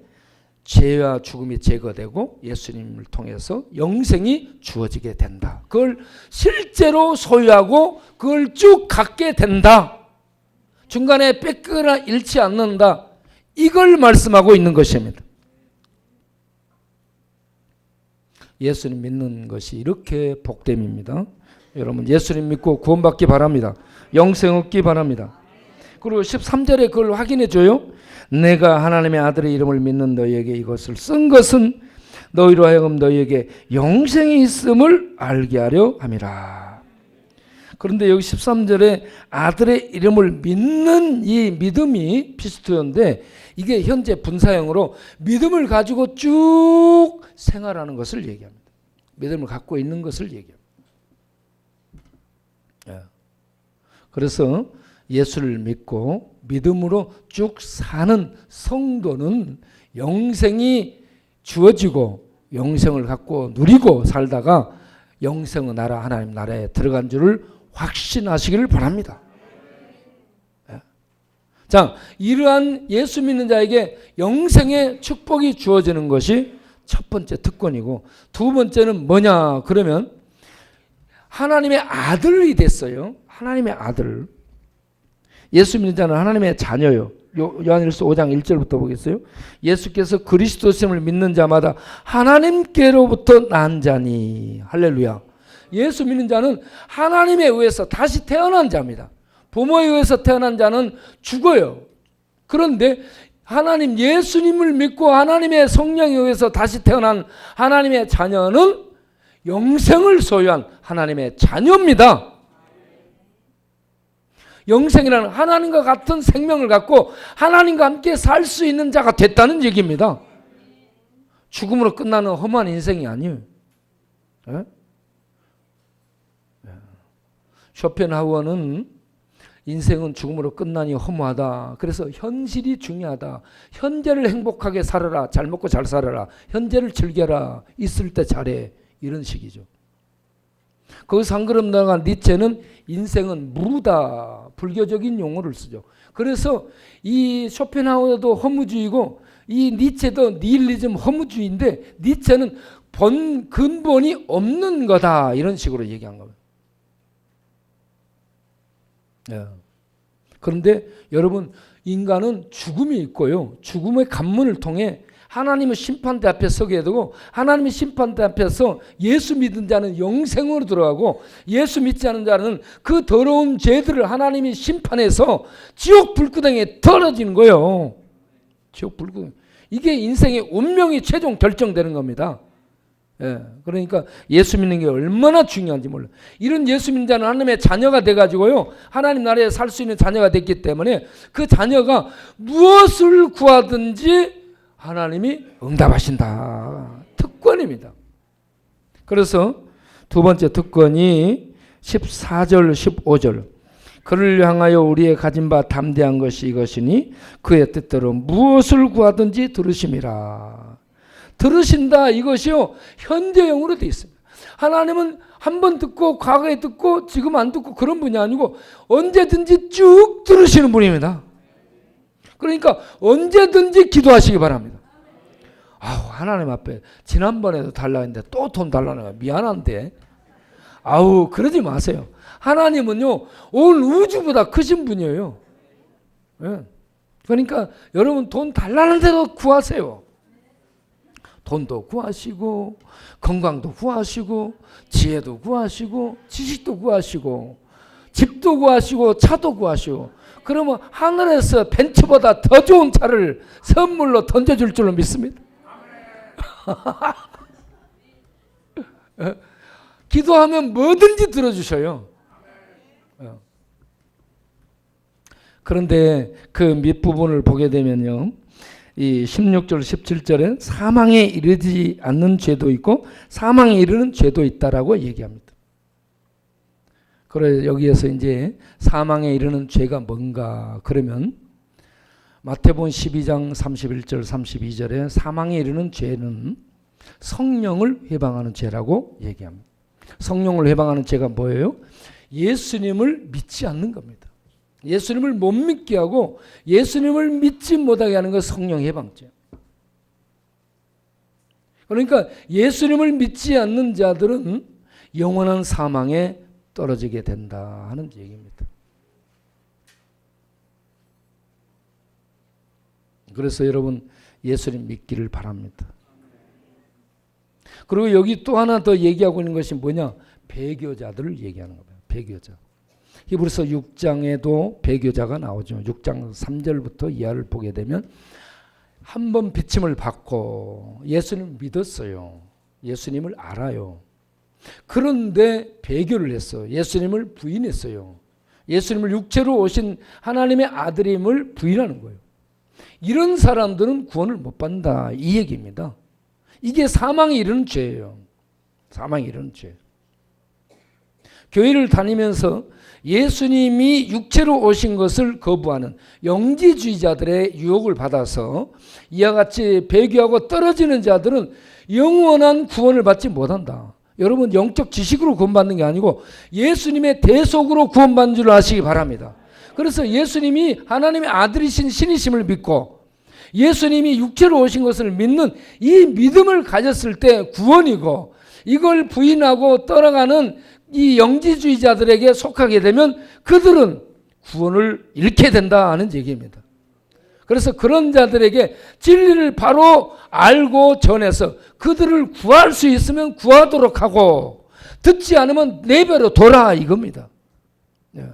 죄와 죽음이 제거되고 예수님을 통해서 영생이 주어지게 된다. 그걸 실제로 소유하고 그걸 쭉 갖게 된다. 중간에 뺏거나 잃지 않는다. 이걸 말씀하고 있는 것입니다. 예수님 믿는 것이 이렇게 복됨입니다. 여러분 예수님 믿고 구원받기 바랍니다. 영생 얻기 바랍니다. 그리고 13절에 그걸 확인해 줘요. 내가 하나님의 아들의 이름을 믿는 너희에게 이것을 쓴 것은 너희로 하여금 너희에게 영생이 있음을 알게 하려 함이라. 그런데 여기 13절에 아들의 이름을 믿는 이 믿음이 피스토인데 이게 현재 분사형으로 믿음을 가지고 쭉 생활하는 것을 얘기합니다. 믿음을 갖고 있는 것을 얘기합니다. 그래서 예수를 믿고 믿음으로 쭉 사는 성도는 영생이 주어지고 영생을 갖고 누리고 살다가 영생의 나라 하나님 나라에 들어간 줄을 확신하시기를 바랍니다. 자, 이러한 예수 믿는 자에게 영생의 축복이 주어지는 것이 첫 번째 특권이고 두 번째는 뭐냐 그러면 하나님의 아들이 됐어요. 하나님의 아들. 예수 믿는 자는 하나님의 자녀요. 요한일서 5장 1절부터 보겠어요. 예수께서 그리스도심을 믿는 자마다 하나님께로부터 난 자니. 할렐루야. 예수 믿는 자는 하나님에 의해서 다시 태어난 자입니다. 부모에 의해서 태어난 자는 죽어요. 그런데 하나님 예수님을 믿고 하나님의 성령에 의해서 다시 태어난 하나님의 자녀는 영생을 소유한 하나님의 자녀입니다. 영생이라는 하나님과 같은 생명을 갖고 하나님과 함께 살 수 있는 자가 됐다는 얘기입니다. 죽음으로 끝나는 험한 인생이 아니에요. 네? 쇼펜하우어는 인생은 죽음으로 끝나니 허무하다. 그래서 현실이 중요하다. 현재를 행복하게 살아라. 잘 먹고 잘 살아라. 현재를 즐겨라. 있을 때 잘해. 이런 식이죠. 거기서 한 걸음 나아간 니체는 인생은 무르다. 불교적인 용어를 쓰죠. 그래서 이 쇼펜하우어도 허무주의고 이 니체도 니힐리즘 허무주의인데 니체는 근본이 없는 거다. 이런 식으로 얘기한 겁니다. 그런데 여러분 인간은 죽음이 있고요. 죽음의 관문을 통해 하나님의 심판대 앞에 서게 되고 하나님의 심판대 앞에서 예수 믿은 자는 영생으로 들어가고 예수 믿지 않은 자는 그 더러운 죄들을 하나님이 심판해서 지옥 불구덩이에 떨어지는 거예요. 지옥 불구덩이. 이게 인생의 운명이 최종 결정되는 겁니다. 그러니까 예수 믿는 게 얼마나 중요한지 몰라요. 이런 예수 믿는 자는 하나님의 자녀가 돼가지고요. 하나님 나라에 살 수 있는 자녀가 됐기 때문에 그 자녀가 무엇을 구하든지 하나님이 응답하신다. 특권입니다. 그래서 두 번째 특권이 14절 15절 그를 향하여 우리의 가진 바 담대한 것이 이것이니 그의 뜻대로 무엇을 구하든지 들으심이라. 들으신다 이것이요 현재형으로 되어 있습니다. 하나님은 한 번 듣고 과거에 듣고 지금 안 듣고 그런 분이 아니고 언제든지 쭉 들으시는 분입니다. 그러니까 언제든지 기도하시기 바랍니다. 아우 하나님 앞에 지난번에도 달라 했는데 또 돈 달라는 거야. 미안한데 아우 그러지 마세요. 하나님은요 온 우주보다 크신 분이에요. 그러니까 여러분 돈 달라는 대로 구하세요. 돈도 구하시고 건강도 구하시고 지혜도 구하시고 지식도 구하시고 집도 구하시고 차도 구하시고 그러면 하늘에서 벤츠보다 더 좋은 차를 선물로 던져줄 줄로 믿습니다. 기도하면 뭐든지 들어주셔요. 그런데 그 밑부분을 보게 되면요. 이 16절 17절에 사망에 이르지 않는 죄도 있고 사망에 이르는 죄도 있다라고 얘기합니다. 그래서 여기에서 이제 사망에 이르는 죄가 뭔가 그러면 마태복음 12장 31절 32절에 사망에 이르는 죄는 성령을 회방하는 죄라고 얘기합니다. 성령을 회방하는 죄가 뭐예요? 예수님을 믿지 않는 겁니다. 예수님을 못 믿게 하고 예수님을 믿지 못하게 하는 것 성령 해방죄. 그러니까 예수님을 믿지 않는 자들은 영원한 사망에 떨어지게 된다 하는 얘기입니다. 그래서 여러분 예수님 믿기를 바랍니다. 그리고 여기 또 하나 더 얘기하고 있는 것이 뭐냐? 배교자들을 얘기하는 겁니다. 배교자. 히브리서 6장에도 배교자가 나오죠. 6장 3절부터 이하를 보게 되면 한 번 비침을 받고 예수님을 믿었어요. 예수님을 알아요. 그런데 배교를 했어. 예수님을 부인했어요. 예수님을 육체로 오신 하나님의 아들임을 부인하는 거예요. 이런 사람들은 구원을 못 받는다, 이 얘기입니다. 이게 사망에 이르는 죄예요. 사망에 이르는 죄. 교회를 다니면서 예수님이 육체로 오신 것을 거부하는 영지주의자들의 유혹을 받아서 이와 같이 배교하고 떨어지는 자들은 영원한 구원을 받지 못한다. 여러분, 영적 지식으로 구원받는 게 아니고 예수님의 대속으로 구원받는 줄 아시기 바랍니다. 그래서 예수님이 하나님의 아들이신 신이심을 믿고 예수님이 육체로 오신 것을 믿는 이 믿음을 가졌을 때 구원이고, 이걸 부인하고 떠나가는 이 영지주의자들에게 속하게 되면 그들은 구원을 잃게 된다는 얘기입니다. 그래서 그런 자들에게 진리를 바로 알고 전해서 그들을 구할 수 있으면 구하도록 하고, 듣지 않으면 내버려 둬라, 이겁니다. 예.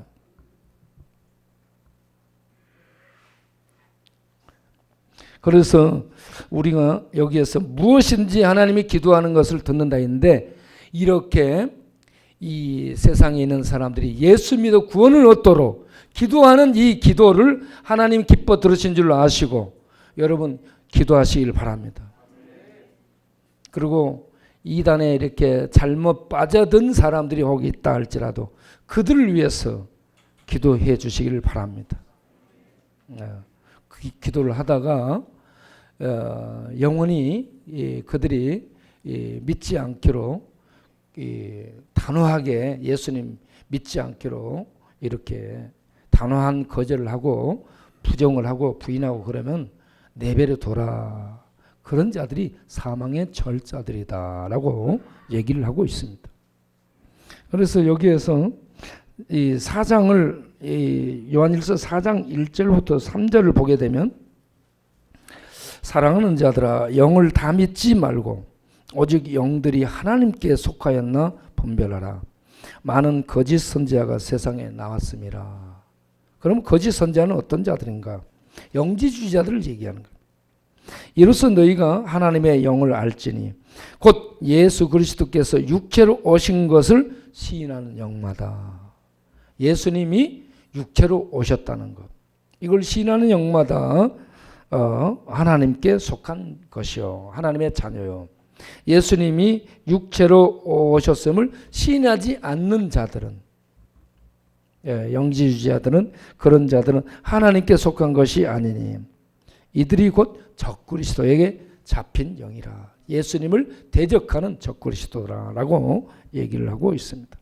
그래서 우리가 여기에서 무엇인지 하나님이 기도하는 것을 듣는다 했는데, 이렇게 이 세상에 있는 사람들이 예수 믿어 구원을 얻도록 기도하는 이 기도를 하나님 기뻐 들으신 줄로 아시고 여러분 기도하시길 바랍니다. 그리고 이단에 이렇게 잘못 빠져든 사람들이 혹 있다 할지라도 그들을 위해서 기도해 주시기를 바랍니다. 기도를 하다가 영원히 그들이 믿지 않기로, 단호하게 예수님 믿지 않기로 이렇게 단호한 거절을 하고 부정을 하고 부인하고 그러면 내버려 둬라. 그런 자들이 사망의 절자들이다라고 얘기를 하고 있습니다. 그래서 여기에서 이 4장을 요한일서 4장 1절부터 3절을 보게 되면, 사랑하는 자들아 영을 다 믿지 말고 오직 영들이 하나님께 속하였나 분별하라. 많은 거짓 선지자가 세상에 나왔습니다. 그럼 거짓 선지자는 어떤 자들인가? 영지주의자들을 얘기하는 거예요. 이로써 너희가 하나님의 영을 알지니 곧 예수 그리스도께서 육체로 오신 것을 시인하는 영마다. 예수님이 육체로 오셨다는 것, 이걸 시인하는 영마다 하나님께 속한 것이요, 하나님의 자녀요. 예수님이 육체로 오셨음을 시인하지 않는 자들은, 영지주의자들은, 그런 자들은 하나님께 속한 것이 아니니 이들이 곧 적그리스도에게 잡힌 영이라. 예수님을 대적하는 적그리스도라고 얘기를 하고 있습니다.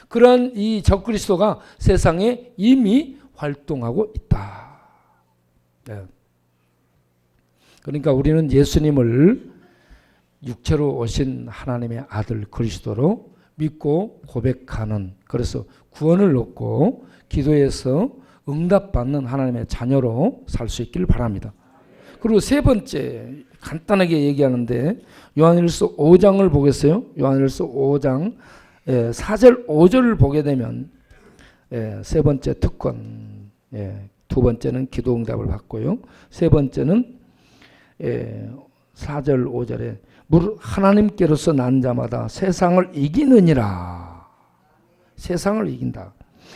그러한 이 적그리스도가 세상에 이미 활동하고 있다. 그러니까 우리는 예수님을 육체로 오신 하나님의 아들 그리스도로 믿고 고백하는, 그래서 구원을 얻고 기도해서 응답받는 하나님의 자녀로 살 수 있기를 바랍니다. 그리고 세 번째 간단하게 얘기하는데, 요한일서 5장을 보겠어요. 요한일서 5장 4절 5절을 보게 되면 세 번째 특권, 두 번째는 기도 응답을 받고요, 세 번째는 4절 5절에 하나님께로서 난 자마다 세상을 이기느니라. 세상을 이긴다.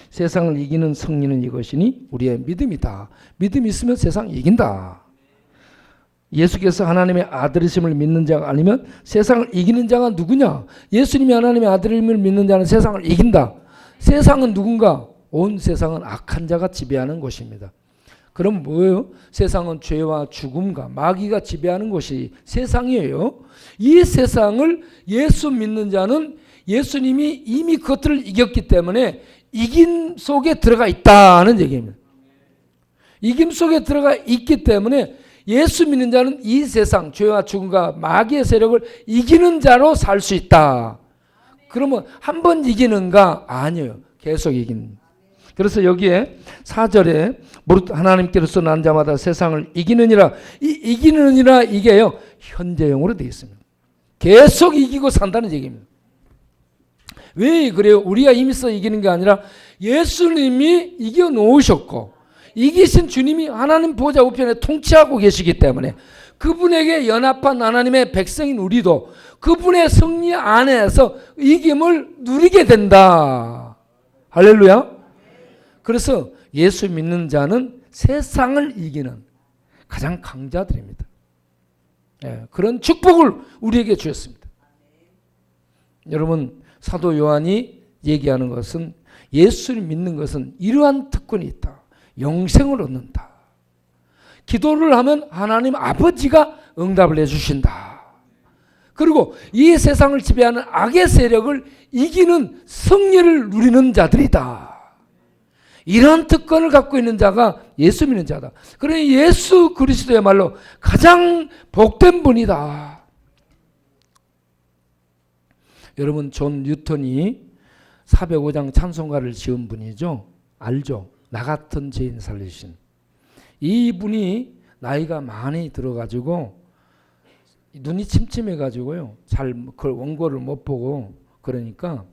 세상을 이기는 승리는 이것이니 우리의 믿음이다. 믿음이 있으면 세상 이긴다. 예수께서 하나님의 아들이심을 믿는 자가 아니면 세상을 이기는 자가 누구냐? 예수님이 하나님의 아들임을 믿는 자는 세상을 이긴다. 세상은 누군가? 온 세상은 악한 자가 지배하는 곳입니다. 그럼 뭐예요? 세상은 죄와 죽음과 마귀가 지배하는 곳이 세상이에요. 이 세상을 예수 믿는 자는 예수님이 이미 그것들을 이겼기 때문에 이김 속에 들어가 있다는 얘기입니다. 이김 속에 들어가 있기 때문에 예수 믿는 자는 이 세상 죄와 죽음과 마귀의 세력을 이기는 자로 살 수 있다. 그러면 한 번 이기는가? 아니에요. 계속 이기는. 그래서 여기에 4절에 무릇 하나님께로서 난 자마다 세상을 이기느니라. 이 이기느니라 이게요 현재형으로 되어 있습니다. 계속 이기고 산다는 얘기입니다. 왜 그래요? 우리가 힘써 이기는 게 아니라 예수님이 이겨 놓으셨고 이기신 주님이 하나님 보좌 우편에 통치하고 계시기 때문에 그분에게 연합한 하나님의 백성인 우리도 그분의 승리 안에서 이김을 누리게 된다. 할렐루야. 그래서 예수 믿는 자는 세상을 이기는 가장 강자들입니다. 그런 축복을 우리에게 주셨습니다. 여러분, 사도 요한이 얘기하는 것은 예수를 믿는 것은 이러한 특권이 있다. 영생을 얻는다. 기도를 하면 하나님 아버지가 응답을 해주신다. 그리고 이 세상을 지배하는 악의 세력을 이기는 승리를 누리는 자들이다. 이런 특권을 갖고 있는 자가 예수 믿는 자다. 그러니 예수 그리스도야말로 가장 복된 분이다. 여러분, 존 뉴턴이 405장 찬송가를 지은 분이죠. 알죠? 나 같은 죄인 살리신. 이분이 나이가 많이 들어가지고 눈이 침침해가지고요. 잘 그 원고를 못 보고 그러니까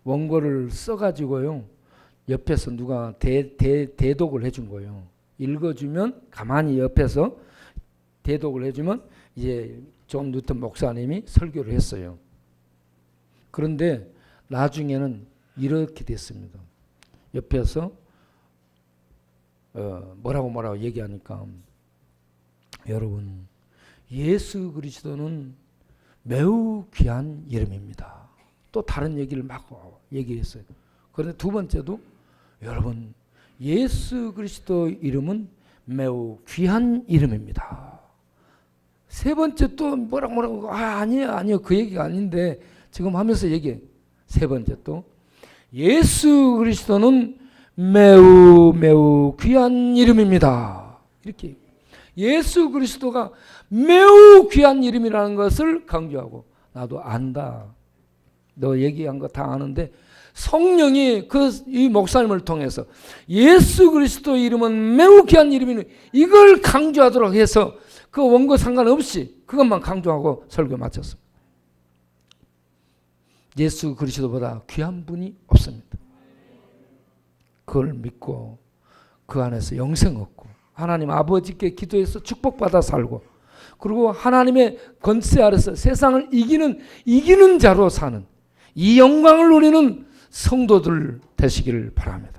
원고를 써가지고요. 옆에서 누가 대독을 해준 거예요. 읽어주면 가만히 옆에서 대독을 해주면 이제 존 뉴턴 목사님이 설교를 했어요. 그런데 나중에는 이렇게 됐습니다. 옆에서 뭐라고 얘기하니까 여러분 예수 그리스도는 매우 귀한 이름입니다. 또 다른 얘기를 막 얘기했어요. 그런데 두 번째도 여러분 예수 그리스도 이름은 매우 귀한 이름입니다. 세 번째 또 뭐라고 아니에요 그 얘기가 아닌데 지금 하면서 얘기해. 세 번째 또 예수 그리스도는 매우 귀한 이름입니다. 이렇게 예수 그리스도가 매우 귀한 이름이라는 것을 강조하고 나도 안다. 너 얘기한 거 다 아는데 성령이 이 목사님을 통해서 예수 그리스도 이름은 매우 귀한 이름이니 이걸 강조하도록 해서 그 원고 상관없이 그것만 강조하고 설교 마쳤습니다. 예수 그리스도보다 귀한 분이 없습니다. 그걸 믿고 그 안에서 영생 얻고 하나님 아버지께 기도해서 축복받아 살고 그리고 하나님의 권세 아래서 세상을 이기는 자로 사는 이 영광을 누리는 성도들 되시기를 바랍니다.